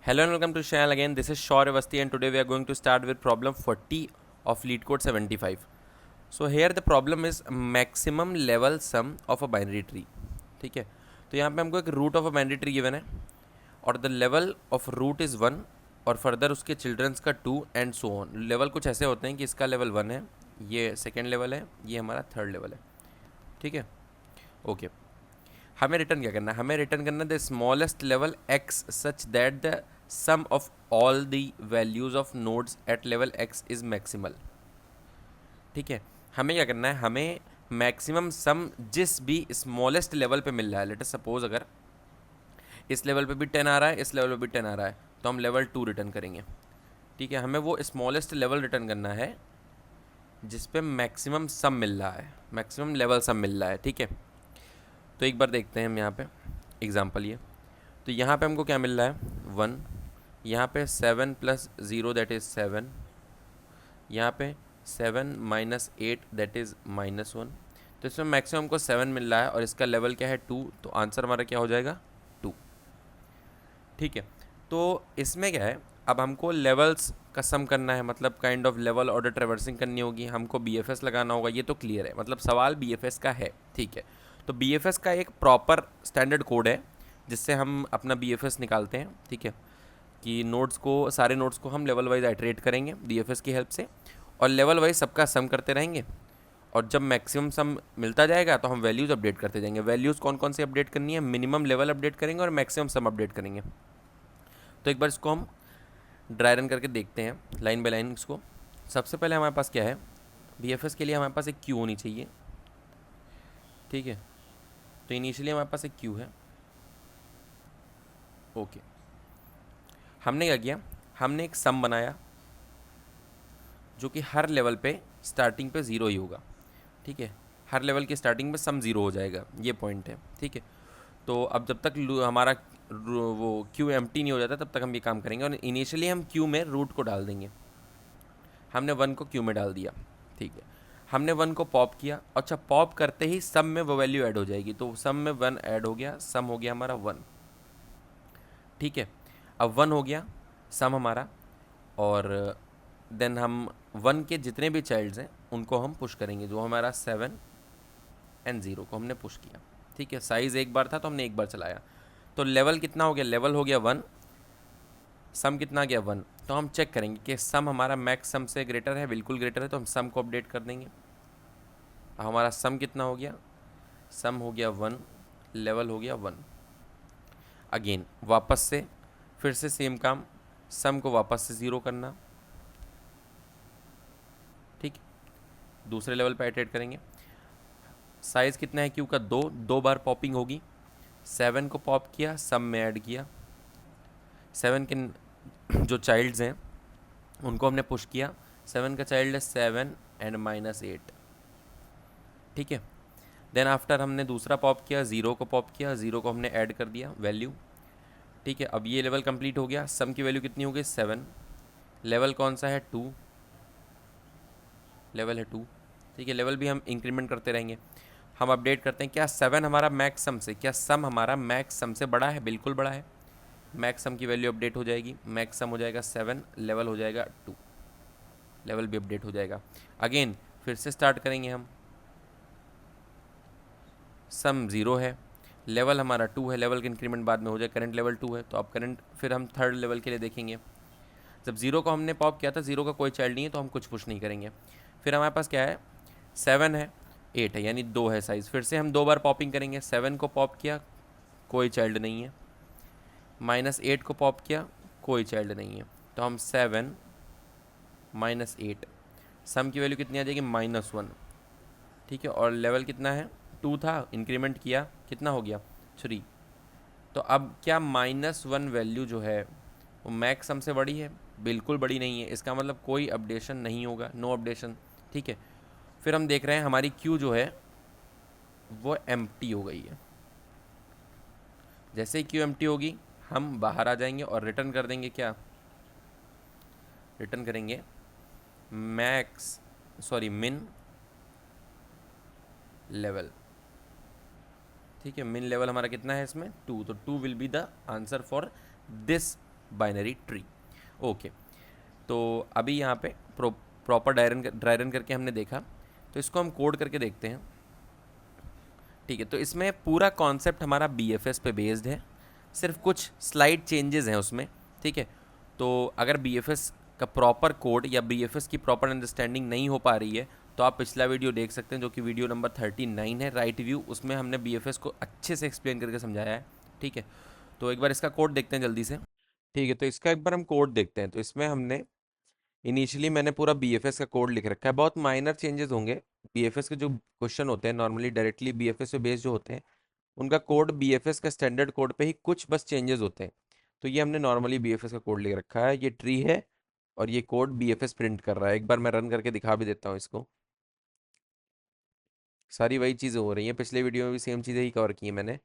Hello and welcome to channel again. This is Shaur Avasti and today we are going to start with problem 40 of lead code 75. So here the problem is maximum level sum of a binary tree. ठीक है, तो यहाँ पे हमको एक root of a binary tree given है और the level of root is 1 और फर्दर उसके चिल्ड्रंस का 2 एंड सो ऑन. लेवल कुछ ऐसे होते हैं कि इसका लेवल 1 है, ये सेकेंड लेवल है, ये हमारा थर्ड लेवल है. ठीक है, ओके. हमें रिटर्न क्या करना है? हमें रिटर्न करना है the smallest level x such that the sum of all the values of nodes at level x is maximal. ठीक है, हमें क्या करना है? हमें मैक्सिमम सम जिस भी स्मॉलेस्ट लेवल पे मिल रहा है, लेट अस सपोज अगर इस लेवल पे भी 10 आ रहा है, इस लेवल पे भी 10 आ रहा है, तो हम लेवल 2 रिटर्न करेंगे. ठीक है, हमें वो स्मॉलेस्ट लेवल रिटर्न करना है जिस पे मैक्सिमम सम मिल रहा है, मैक्सिमम लेवल सम मिल रहा है. ठीक है, तो एक बार देखते हैं हम यहाँ पे एग्जांपल ये. तो यहाँ पे हमको क्या मिल रहा है? 1. यहाँ पे 7 प्लस 0 दैट इज़ 7. यहाँ पे 7 माइनस 8 दैट इज़ -1. तो इसमें मैक्सिमम हमको 7 मिल रहा है और इसका लेवल क्या है? 2. तो आंसर हमारा क्या हो जाएगा? 2. ठीक है, तो इसमें क्या है, अब हमको लेवल्स का सम करना है, मतलब kind of level order traversing करनी होगी, हमको BFS लगाना होगा. ये तो क्लियर है, मतलब सवाल BFS का है. ठीक है, तो BFS का एक प्रॉपर स्टैंडर्ड कोड है जिससे हम अपना BFS निकालते हैं. ठीक है, कि नोड्स को, सारे नोड्स को हम लेवल वाइज आइटरेट करेंगे BFS की हेल्प से और लेवल वाइज सबका सम करते रहेंगे और जब मैक्सिमम सम मिलता जाएगा तो हम वैल्यूज़ अपडेट करते जाएंगे. वैल्यूज़ कौन कौन सी अपडेट करनी है? मिनिमम लेवल अपडेट करेंगे और मैक्सिमम सम अपडेट करेंगे. तो एक बार इसको हम ड्राई रन करके देखते हैं लाइन बाय लाइन इसको. सबसे पहले हमारे पास क्या है? BFS के लिए हमारे पास एक क्यू होनी चाहिए. ठीक है, तो इनिशियली हमारे पास एक क्यू है. ओके, हमने क्या किया? हमने एक सम बनाया जो कि हर लेवल पे स्टार्टिंग पे ज़ीरो ही होगा. ठीक है, हर लेवल की स्टार्टिंग में सम ज़ीरो हो जाएगा, ये पॉइंट है. ठीक है, तो अब जब तक हमारा वो क्यू एम्प्टी नहीं हो जाता तब तक हम ये काम करेंगे और इनिशियली हम क्यू में रूट को डाल देंगे. हमने 1 को क्यू में डाल दिया. ठीक है, हमने 1 को पॉप किया. अच्छा, पॉप करते ही सम में वो वैल्यू ऐड हो जाएगी, तो सम में 1 ऐड हो गया, सम हो गया हमारा 1. ठीक है, अब 1 हो गया सम हमारा और देन हम 1 के जितने भी चाइल्ड्स हैं उनको हम पुश करेंगे, जो हमारा 7 एंड 0 को हमने पुश किया. ठीक है, साइज़ एक बार था तो हमने एक बार चलाया. तो लेवल कितना हो गया? लेवल हो गया 1. सम कितना गया? 1. तो हम चेक करेंगे कि सम हमारा मैक्स सम से ग्रेटर है. बिल्कुल ग्रेटर है, तो हम सम को अपडेट कर देंगे. अब हमारा सम कितना हो गया? सम हो गया 1, लेवल हो गया 1. अगेन वापस से फिर से सेम काम, सम को वापस से 0 करना. ठीक, दूसरे लेवल पे आइटरेट करेंगे. साइज़ कितना है क्यू का? 2. 2 बार पॉपिंग होगी. 7 को पॉप किया, सम में ऐड किया. 7 के जो चाइल्ड्स हैं उनको हमने पुश किया. 7 का चाइल्ड है 7 एंड -8. ठीक है, देन आफ्टर हमने दूसरा पॉप किया, 0 को पॉप किया, 0 को हमने ऐड कर दिया वैल्यू. ठीक है, अब ये लेवल कंप्लीट हो गया. सम की वैल्यू कितनी हो गई? 7. लेवल कौन सा है? 2. लेवल है 2. ठीक है, लेवल भी हम इंक्रीमेंट करते रहेंगे. हम अपडेट करते हैं क्या 7 हमारा मैक्स सम से, क्या सम हमारा मैक्स सम से बड़ा है? बिल्कुल बड़ा है. मैक्स सम की वैल्यू अपडेट हो जाएगी. मैक्स सम हो जाएगा 7, लेवल हो जाएगा 2. लेवल भी अपडेट हो जाएगा. अगेन फिर से स्टार्ट करेंगे हम. सम 0 है, लेवल हमारा 2 है. लेवल का इंक्रीमेंट बाद में हो जाए. करंट लेवल 2 है, तो अब करंट फिर हम थर्ड लेवल के लिए देखेंगे. जब 0 को हमने पॉप किया था, 0 का कोई चाइल्ड नहीं है तो हम कुछ पुश नहीं करेंगे. फिर हमारे पास क्या है? 7 है, 8 है, यानी 2 है साइज़. फिर से हम 2 बार पॉपिंग करेंगे. 7 को पॉप किया, कोई चाइल्ड नहीं है. -8 को पॉप किया, कोई चाइल्ड नहीं है. तो हम 7 -8, सम की वैल्यू कितनी आ जाएगी? -1. ठीक है, और लेवल कितना है? 2 था, इंक्रीमेंट किया, कितना हो गया? 3. तो अब क्या -1 वैल्यू जो है वो मैक्स सम से बड़ी है? बिल्कुल बड़ी नहीं है. इसका मतलब कोई अपडेशन नहीं होगा, नो अपडेशन. ठीक है, फिर हम देख रहे हैं हमारी क्यू जो है वो एम्प्टी हो गई है. जैसे ही क्यू एम्प्टी होगी हम बाहर आ जाएंगे और रिटर्न कर देंगे. क्या रिटर्न करेंगे? Max min level. ठीक है, मिन लेवल हमारा कितना है इसमें? 2. तो 2 will be the answer for this binary tree. Okay, तो अभी यहाँ पे प्रॉपर ड्राई रन करके हमने देखा, तो इसको हम कोड करके देखते हैं। ठीक है, तो इसमें पूरा कॉन्सेप्ट हमारा BFS पे बेस्ड है, सिर्फ कुछ स्लाइड चेंजेस हैं उसमें। ठीक है, तो अगर BFS का प्रॉपर कोड या BFS की प्रॉपर अंडरस्टैंडिंग नहीं हो पा रही है तो आप पिछला वीडियो देख सकते हैं, जो कि वीडियो नंबर 39 है, राइट व्यू। उसमें हमने BFS को अच्छे से एक्सप्लेन करके समझाया है। ठीक है, तो एक बार इसका कोड देखते हैं जल्दी से। ठीक है, तो इसका एक बार हम कोड देखते हैं। तो इसमें हमने इनिशियली मैंने पूरा BFS का कोड लिख रखा है, बहुत माइनर चेंजेस होंगे। BFS के जो क्वेश्चन होते हैं नॉर्मली डायरेक्टली BFS पे बेस्ड जो होते हैं, उनका कोड BFS का स्टैंडर्ड कोड पे ही कुछ बस चेंजेस होते हैं। तो ये हमने नॉर्मली BFS का कोड लिख रखा है, ये ट्री है और ये कोड BFS प्रिंट कर रहा है। एक बार मैं रन करके दिखा भी देता हूँ इसको। सारी वही चीज़ें हो रही हैं, पिछले वीडियो में भी सेम चीज़ें ही कवर की हैं मैंने।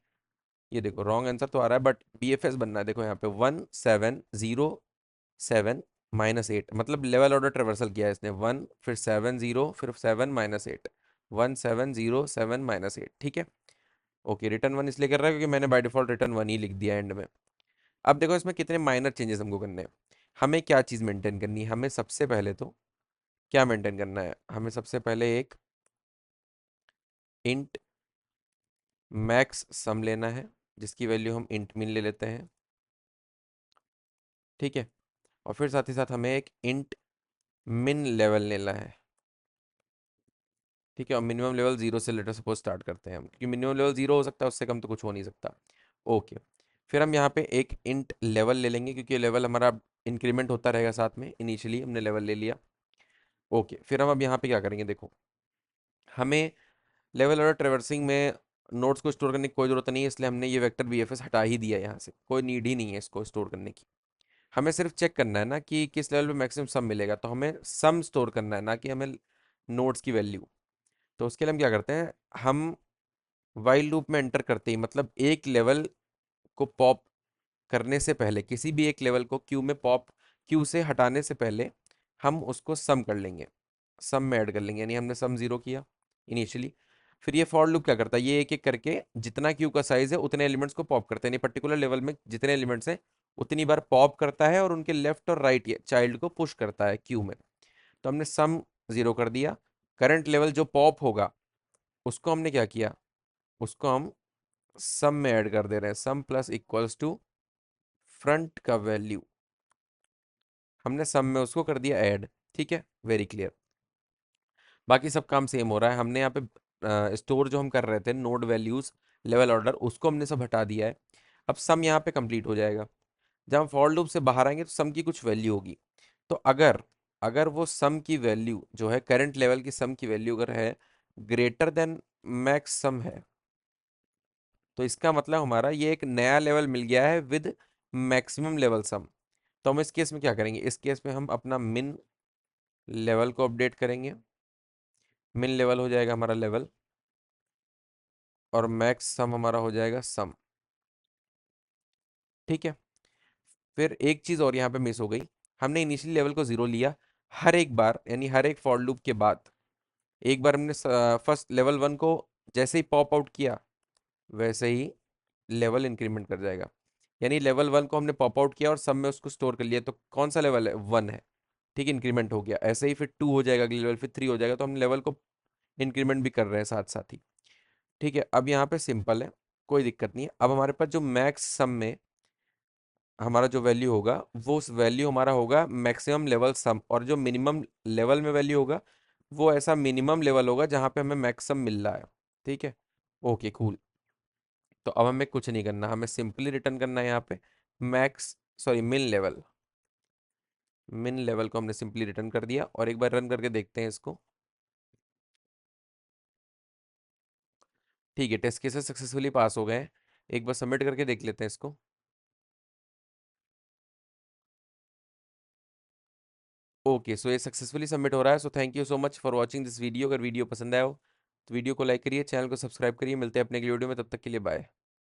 ये देखो रॉन्ग आंसर तो आ रहा है, बट BFS बनना है। देखो यहाँ पे 1707 -8, मतलब लेवल ऑर्डर ट्रेवर्सल किया है इसने। 1 फिर 7 0 फिर 7 -8, 1707 -8। ठीक है, ओके। रिटर्न 1 इसलिए कर रहा है क्योंकि मैंने बाय डिफॉल्ट रिटर्न 1 ही लिख दिया एंड में। अब देखो इसमें कितने माइनर चेंजेस हमको करने हैं। हमें क्या चीज़ मेंटेन करनी है, हमें सबसे पहले तो क्या मेंटेन करना है, हमें सबसे पहले एक इंट मैक्स सम लेना है, जिसकी वैल्यू हम इंट मिन ले लेते हैं। ठीक है, और फिर साथ ही साथ हमें एक इंट मिन लेवल लेना है। ठीक है, और मिनिमम लेवल 0 से लेटर सपोज स्टार्ट करते हैं हम, क्योंकि मिनिमम लेवल 0 हो सकता है, उससे कम तो कुछ हो नहीं सकता। ओके, फिर हम यहाँ पे एक इंट लेवल ले लेंगे, क्योंकि लेवल हमारा इंक्रीमेंट होता रहेगा साथ में। इनिशियली हमने लेवल ले लिया। ओके, फिर हम अब यहाँ पे क्या करेंगे, देखो हमें लेवल और ट्रेवर्सिंग में नोट्स को स्टोर करने की कोई ज़रूरत नहीं है, इसलिए हमने ये वेक्टर BFS हटा ही दिया है यहाँ से। कोई नीड ही नहीं है इसको स्टोर करने की। हमें सिर्फ चेक करना है ना कि किस लेवल पे मैक्सिमम सम मिलेगा, तो हमें सम स्टोर करना है, ना कि हमें नोट्स की वैल्यू। तो उसके लिए हम क्या करते हैं, हम वाइल लूप में एंटर करते ही, मतलब एक लेवल को पॉप करने से पहले, किसी भी एक लेवल को क्यू में पॉप, क्यू से हटाने से पहले हम उसको सम कर लेंगे, सम में ऐड कर लेंगे। यानी हमने सम 0 किया इनिशियली। फिर ये फॉर लूप क्या करता है, ये एक एक करके जितना क्यू का साइज है उतने एलिमेंट्स को पॉप करते हैं। यानी पर्टिकुलर लेवल में जितने एलिमेंट्स हैं उतनी बार पॉप करता है और उनके लेफ्ट और राइट चाइल्ड को पुश करता है क्यू में। तो हमने सम 0 कर दिया। करंट लेवल जो पॉप होगा उसको हमने क्या किया, उसको हम सम में ऐड कर दे रहे हैं। सम प्लस इक्वल्स टू फ्रंट का वैल्यू, हमने सम में उसको कर दिया ऐड। ठीक है, वेरी क्लियर। बाकी सब काम सेम हो रहा है। हमने यहाँ पे स्टोर जो हम कर रहे थे नोड वैल्यूज लेवल ऑर्डर, उसको हमने सब हटा दिया है। अब सम यहाँ पे कंप्लीट हो जाएगा। जब हम फॉर लूप से बाहर आएंगे तो सम की कुछ वैल्यू होगी। तो अगर अगर वो सम की वैल्यू जो है, करंट लेवल की सम की वैल्यू अगर है ग्रेटर देन मैक्स सम है, तो इसका मतलब हमारा ये एक नया लेवल मिल गया है विद मैक्सिमम लेवल सम। तो हम इस केस में क्या करेंगे, इस केस में हम अपना मिन लेवल को अपडेट करेंगे। मिन लेवल हो जाएगा हमारा लेवल, और मैक्स सम हमारा हो जाएगा सम। ठीक है, फिर एक चीज़ और यहाँ पे मिस हो गई। हमने इनिशियली लेवल को 0 लिया। हर एक बार, यानी हर एक फॉर लूप के बाद एक बार हमने फर्स्ट लेवल 1 को जैसे ही पॉप आउट किया, वैसे ही लेवल इंक्रीमेंट कर जाएगा। यानी लेवल 1 को हमने पॉप आउट किया और सब में उसको स्टोर कर लिया, तो कौन सा लेवल है, 1 है। ठीक, इंक्रीमेंट हो गया। ऐसे ही फिर 2 हो जाएगा अगले लेवल, फिर 3 हो जाएगा। तो हम लेवल को इंक्रीमेंट भी कर रहे हैं साथ साथ ही। ठीक है, अब यहाँ पे सिंपल है, कोई दिक्कत नहीं है। अब हमारे पास जो मैक्स सम में हमारा जो वैल्यू होगा, वो उस वैल्यू हमारा होगा मैक्सिमम लेवल सम, और जो मिनिमम लेवल में वैल्यू होगा वो ऐसा मिनिमम लेवल होगा जहाँ पे हमें मैक्सिमम मिल रहा है। ठीक है, ओके कूल। तो अब हमें कुछ नहीं करना, हमें सिंपली रिटर्न करना है यहाँ पे मैक्स, सॉरी मिन लेवल। मिन लेवल को हमने सिंपली रिटर्न कर दिया, और एक बार रन करके देखते हैं इसको। ठीक है, टेस्ट केसेस सक्सेसफुली पास हो गए हैं। एक बार सबमिट करके देख लेते हैं इसको। ओके, सो ये सक्सेसफुली सबमिट हो रहा है। So thank you so much for watching this video. अगर वीडियो पसंद आया हो तो वीडियो को लाइक करिए, चैनल को सब्सक्राइब करिए। मिलते हैं अपने अगली वीडियो में, तब तक के लिए बाय।